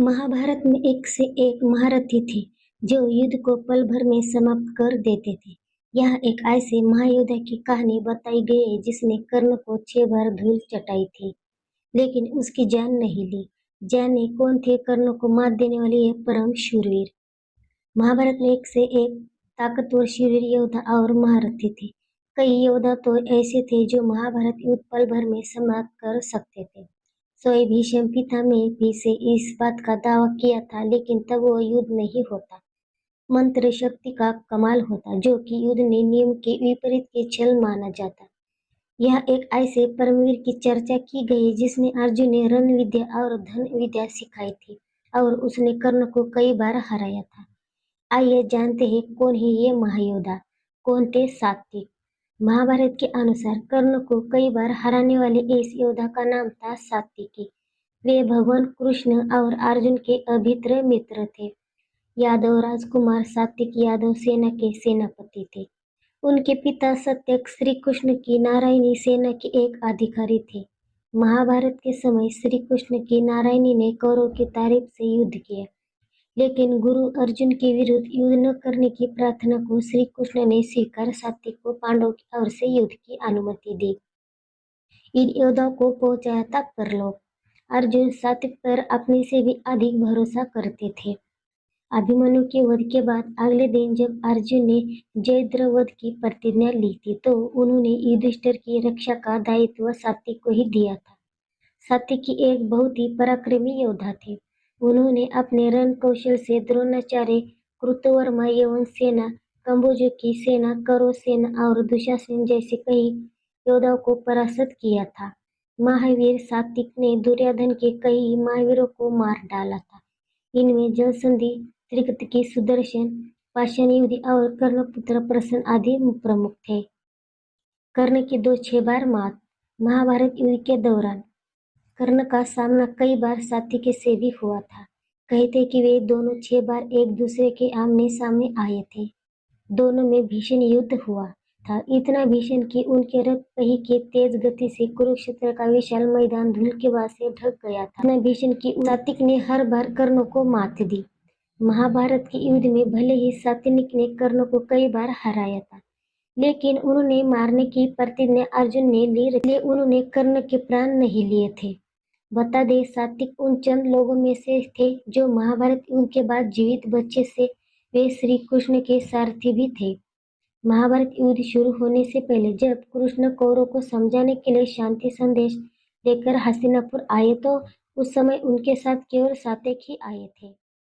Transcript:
महाभारत में एक से एक महारथी थे जो युद्ध को पल भर में समाप्त कर देते थे। यह एक ऐसे महायोद्धा की कहानी बताई गई है जिसने कर्ण को 6 बार धूल चटाई थी, लेकिन उसकी जान नहीं ली। जाने कौन थे कर्ण को मात देने वाले ये परम शूरवीर। महाभारत में एक से एक ताकतवर शूरवीर योद्धा और महारथी थे। कई योद्धा तो ऐसे थे जो महाभारत युद्ध पल भर में समाप्त कर सकते थे। स्वयं भीष्म पितामह भी से इस बात का दावा किया था, लेकिन तब वह युद्ध नहीं होता, मंत्र शक्ति का कमाल होता, जो कि युद्ध ने नियम के विपरीत के छल माना जाता। यह एक ऐसे परमवीर की चर्चा की गई जिसने अर्जुन ने रण विद्या और धन विद्या सिखाई थी और उसने कर्ण को कई बार हराया था। आइए जानते हैं कौन है ये महायोद्धा, कौन थे सात्विक। महाभारत के अनुसार कर्ण को कई बार हराने वाले इस योद्धा का नाम था सात्विकी। वे भगवान कृष्ण और अर्जुन के अभित्र मित्र थे। यादव राजकुमार सात्विक यादव सेना के सेनापति थे। उनके पिता सत्यक श्री कृष्ण की नारायणी सेना के एक अधिकारी थे। महाभारत के समय श्री कृष्ण की नारायणी ने कौरव की तारीफ से युद्ध किया, लेकिन गुरु अर्जुन के विरुद्ध युद्ध न करने की प्रार्थना को श्री कृष्ण ने स्वीकार सात्विक को पांडवों की ओर से युद्ध की अनुमति दी। इन योद्धाओं को पहुंचाया था परलोक। अर्जुन सात्विक पर अपने से भी अधिक भरोसा करते थे। अभिमन्यु के वध के बाद अगले दिन जब अर्जुन ने जयद्रथ वध की प्रतिज्ञा ली थी, तो उन्होंने युधिष्ठिर की रक्षा का दायित्व सात्विक को ही दिया था। सात्विकी एक बहुत ही पराक्रमी योद्धा थे। उन्होंने अपने रण कौशल से द्रोणाचार्य, कृतवर्मा यवन सेना, कंबोजों की सेना, कौरव सेना और दुशासन जैसे कई योद्धाओं को परास्त किया था। महावीर सात्विक ने दुर्योधन के कई महावीरों को मार डाला था। इनमें जलसंधि, त्रिकतकी, सुदर्शन, पाषाण युद्धि और कर्णपुत्र प्रसन आदि प्रमुख थे। कर्ण की 6 बार मात। महाभारत युद्ध के दौरान कर्ण का सामना कई बार सात्विकी से भी हुआ था। कहते कि वे दोनों 6 बार एक दूसरे के आमने सामने आए थे। दोनों में भीषण युद्ध हुआ था, इतना भीषण कि उनके रथ पहिए की तेज गति से कुरुक्षेत्र का विशाल मैदान धूल के बाद से ढक गया था। इतना भीषण कि सात्विक ने हर बार कर्ण को मात दी। महाभारत के युद्ध में भले ही सात्विक ने कर्ण को कई बार हराया था, लेकिन उन्होंने मारने की प्रतिज्ञा अर्जुन ने ली, इसलिए उन्होंने कर्ण के प्राण नहीं लिए थे। बता दे, सात्विक उन चंद लोगों में से थे जो महाभारत युद्ध के बाद जीवित बचे से वे श्री कृष्ण के सारथी भी थे। महाभारत युद्ध शुरू होने से पहले जब कृष्ण कौरवों को समझाने के लिए शांति संदेश लेकर हस्तिनापुर आए, तो उस समय उनके साथ केवल सात्विक ही आए थे।